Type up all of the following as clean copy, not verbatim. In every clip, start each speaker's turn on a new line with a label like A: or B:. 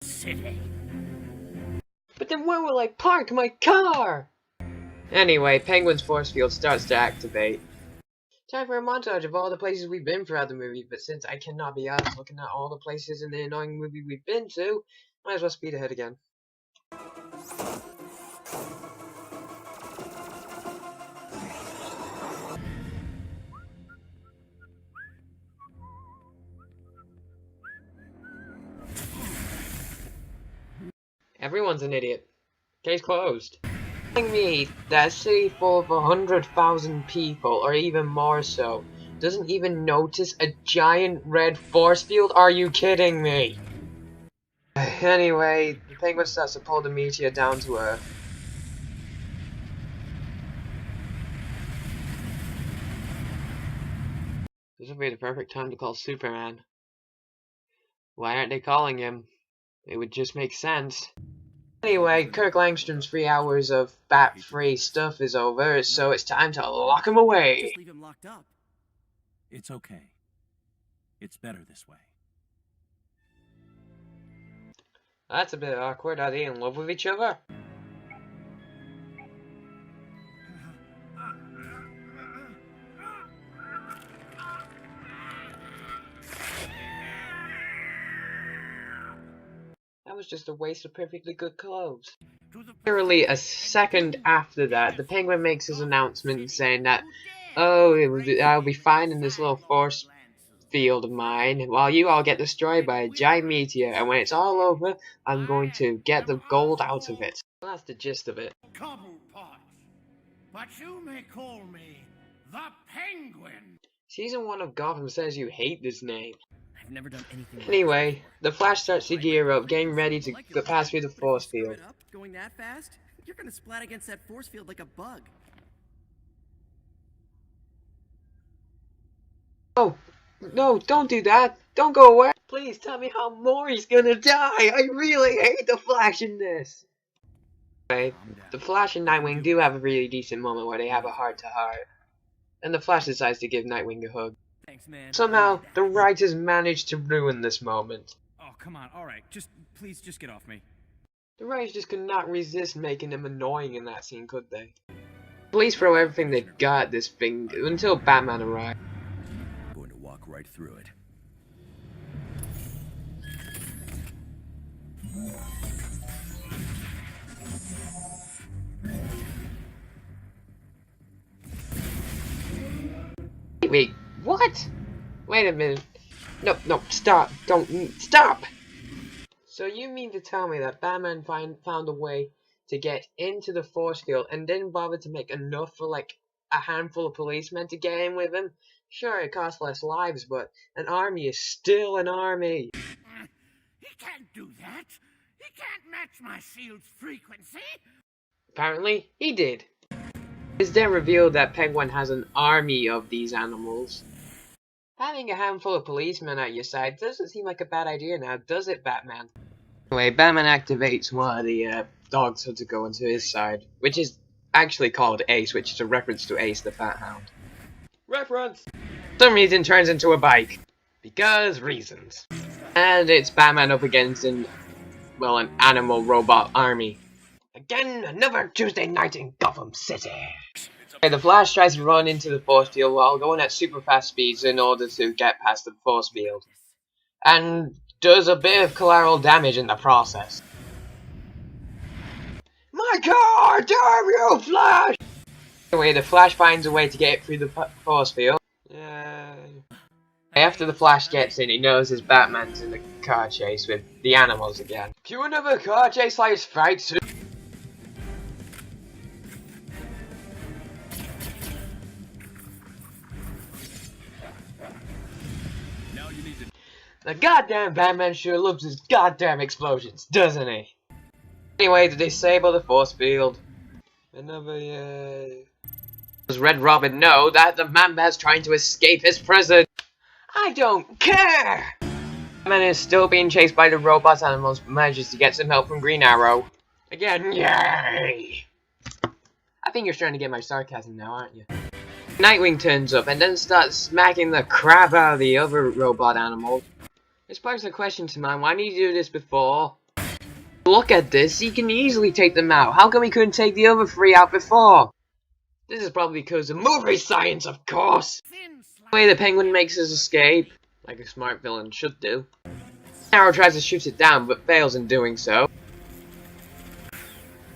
A: City.
B: But then where will I park my car? Anyway, Penguin's force field starts to activate. Time for a montage of all the places we've been throughout the movie, but since I cannot be asked looking at all the places in the annoying movie we've been to, might as well speed ahead again. Everyone's an idiot. Case closed. Telling me that a city full of 100,000 people, or even more so, doesn't even notice a giant red force field? Are you kidding me? Anyway, the Penguin starts to pull the meteor down to Earth. This would be the perfect time to call Superman. Why aren't they calling him? It would just make sense. Anyway, Kirk Langstrom's 3 hours of bat-free stuff is over, so it's time to lock him away.
A: Just leave him locked up.
C: It's okay. It's better this way.
B: That's a bit awkward. Are they in love with each other? That was just a waste of perfectly good clothes. Literally a second after that, the Penguin makes his announcement saying that, oh, I'll be fine in this little force field of mine, while you all get destroyed by a giant meteor, and when it's all over, I'm going to get the gold out of it. Well, that's the gist of it.
D: Cobblepot, but you may call me the Penguin.
B: Season 1 of Gotham says you hate this name.
A: I've never done anything like
B: Anyway,
A: this before.
B: the Flash starts to gear up, getting ready to pass through the force field.
A: Up, going that fast? You're gonna splat against that force field like a bug.
B: Oh, no, don't do that. Don't go away. Please tell me how Maury's gonna die. I really hate the Flash in this. Anyway, the Flash and Nightwing do have a really decent moment where they have a heart-to-heart. And the Flash decides to give Nightwing a hug.
A: Thanks, man.
B: Somehow, the writers managed to ruin this moment.
C: Oh, come on. All right. Please get off me.
B: The writers just could not resist making him annoying in that scene, could they? Police throw everything they've got at this thing until Batman arrives.
C: I'm going to walk right through it.
B: Wait, what? Wait a minute. No, stop. Don't, stop! So you mean to tell me that Batman found a way to get into the force field and didn't bother to make enough for like a handful of policemen to get in with him? Sure, it costs less lives, but an army is still an army.
D: He can't do that. He can't match my shield's frequency.
B: Apparently, he did. It's then revealed that Penguin has an army of these animals. Having a handful of policemen at your side doesn't seem like a bad idea now, does it, Batman? Anyway, Batman activates one of the dogs to go into his side, which is actually called Ace, which is a reference to Ace the Fat Hound. Reference! For some reason turns into a bike. Because reasons. And it's Batman up against an animal robot army. Again, another Tuesday night in Gotham City. The Flash tries to run into the force field while going at super fast speeds in order to get past the force field. And does a bit of collateral damage in the process. My god, damn you, Flash! Anyway, the Flash finds a way to get through the force field. After the Flash gets in, he knows Batman's in the car chase with the animals again. Cue another car chase like fight soon. The goddamn Batman sure loves his goddamn explosions, doesn't he? Anyway, to disable the force field. Another Does Red Robin know that the Man-Bat's trying to escape his prison? I don't care! Batman is still being chased by the robot animals, but manages to get some help from Green Arrow. Again, yay! I think you're starting to get my sarcasm now, aren't you? Nightwing turns up and then starts smacking the crap out of the other robot animals. This sparks a question to mind, why didn't you do this before? Look at this, he can easily take them out. How come he couldn't take the other 3 out before? This is probably because of movie science, of course! The way the Penguin makes his escape, like a smart villain should do. Arrow tries to shoot it down, but fails in doing so.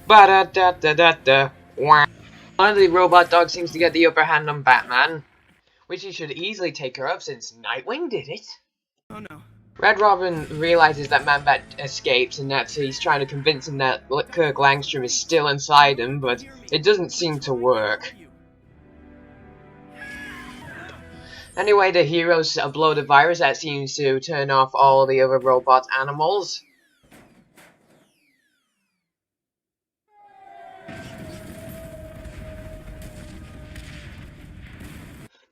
B: Ba-da-da-da-da-da. Wah. One of the robot dogs seems to get the upper hand on Batman, which he should easily take care of since Nightwing did it.
A: Oh no.
B: Red Robin realizes that Man-Bat escapes and that he's trying to convince him that Kirk Langstrom is still inside him, but it doesn't seem to work. Anyway, the heroes upload a virus that seems to turn off all the other robot animals.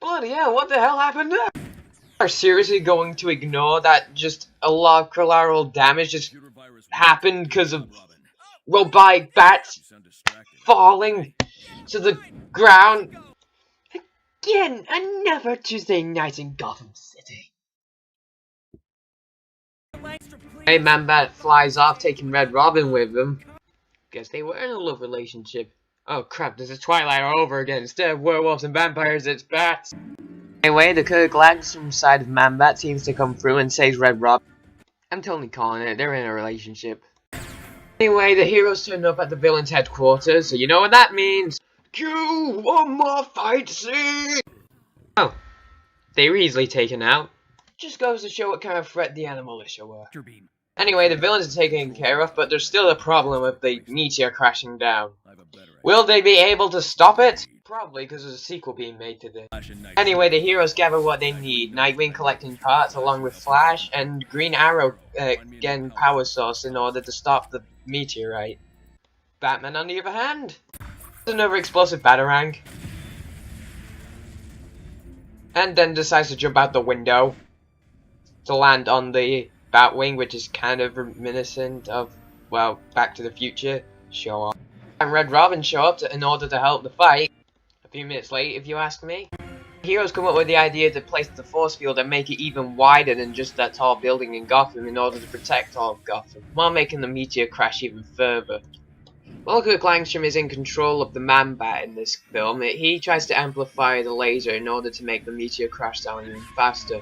B: Bloody hell, what the hell happened there? Are seriously going to ignore that just a lot of collateral damage just happened because of robotic bats falling to the ground? Again, another Tuesday night in Gotham City. Hey, Man-Bat flies off, taking Red Robin with him. Guess they were in a love relationship. Oh crap, this is Twilight all over again. Instead of werewolves and vampires, it's bats. Anyway, the Kirk Langstrom side of Man-Bat seems to come through and saves Red Robin. I'm totally calling it, they're in a relationship. Anyway, the heroes turn up at the villain's headquarters, so you know what that means. Cue one more fight scene! Oh, they were easily taken out. Just goes to show what kind of threat the Animal Militia were. Anyway, the villains are taken care of, but there's still a problem with the meteor crashing down. Will they be able to stop it? Probably, because there's a sequel being made to this. Anyway, the heroes gather what they need. Nightwing collecting parts along with Flash, and Green Arrow getting power source in order to stop the meteorite. Batman, on the other hand, another explosive batarang. And then decides to jump out the window to land on the Batwing, which is kind of reminiscent of, well, Back to the Future. Show off. And Red Robin show up in order to help the fight. A few minutes late, if you ask me. The heroes come up with the idea to place the force field and make it even wider than just that tall building in Gotham in order to protect all of Gotham, while making the meteor crash even further. While Kirk Langstrom is in control of the Man-Bat in this film, he tries to amplify the laser in order to make the meteor crash down even faster,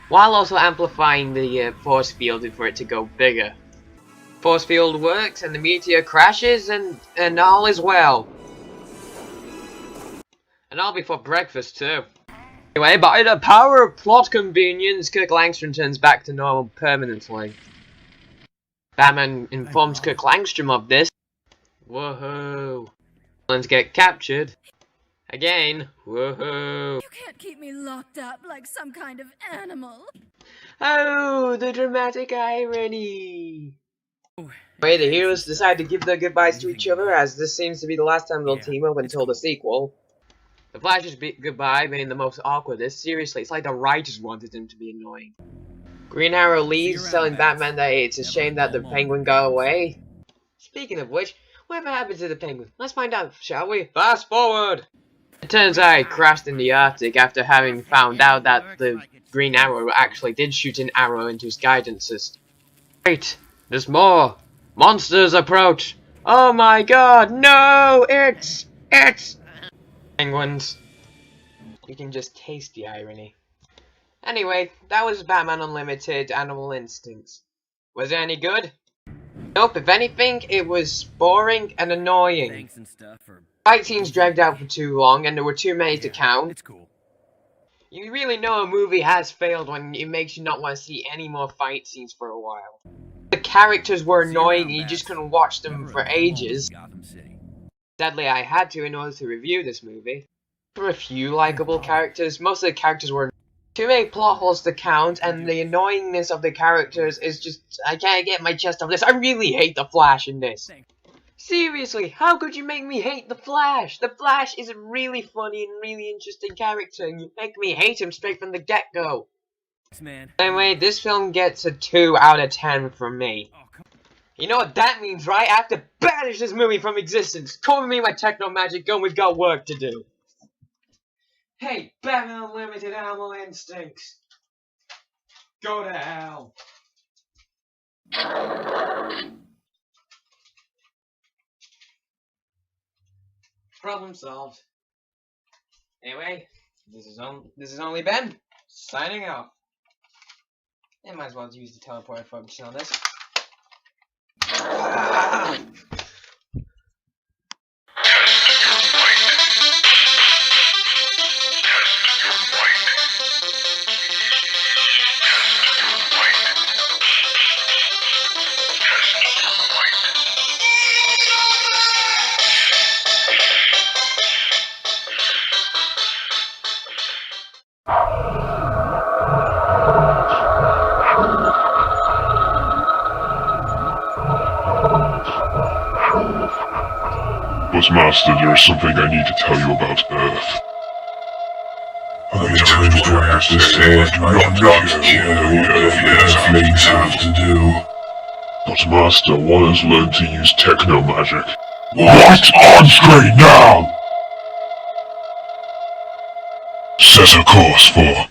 B: while also amplifying the force field for it to go bigger. Force field works and the meteor crashes and all is well. And all before breakfast too. Anyway, by the power of plot convenience, Kirk Langstrom turns back to normal permanently. Batman informs Kirk Langstrom of this. Woohoo! Villains get captured. Again, woohoo!
E: You can't keep me locked up like some kind of animal.
B: Oh, the dramatic irony! Anyway, the heroes decide to give their goodbyes to each other, as this seems to be the last time they'll team up until the sequel. The Flash's goodbye being the most awkwardest. Seriously, it's like the writers wanted him to be annoying. Green Arrow leaves, telling Batman that it's a shame that the Penguin got away. Speaking of which, whatever happened to the Penguin? Let's find out, shall we? Fast forward! It turns out he crashed in the Arctic after having found out that the Green Arrow actually did shoot an arrow into his guidance system. Wait, there's more! Monsters approach! Oh my god, no! It's Penguins. You can just taste the irony. Anyway, that was Batman Unlimited Animal Instincts. Was it any good? Nope, if anything, it was boring and annoying.
A: Thanks and stuff for...
B: Fight scenes dragged out for too long, and there were too many to count.
A: It's cool.
B: You really know a movie has failed when it makes you not want to see any more fight scenes for a while. The characters were annoying, and you just couldn't watch them for ages. Sadly, I had to in order to review this movie. There were a few likable characters. Most of the characters were too many plot holes to count, and the annoyingness of the characters is just... I can't get my chest off this. I really hate the Flash in this. Seriously, how could you make me hate the Flash? The Flash is a really funny and really interesting character, and you make me hate him straight from the get-go.
A: Man.
B: Anyway, this film gets a 2 out of 10 from me. You know what that means, right? I have to banish this movie from existence. Cover me my techno magic gun, we've got work to do. Hey, Batman Unlimited Animal Instincts. Go to hell. problem solved. Anyway, this is only Ben signing off. I might as well use the teleport function on this.
F: But Master, there is something I need to tell you about Earth.
G: Other times do I have to say it, I do not care what the Earthlings have to do.
F: But Master, one has learned to use techno-magic.
G: What? On screen now!
F: Set a course for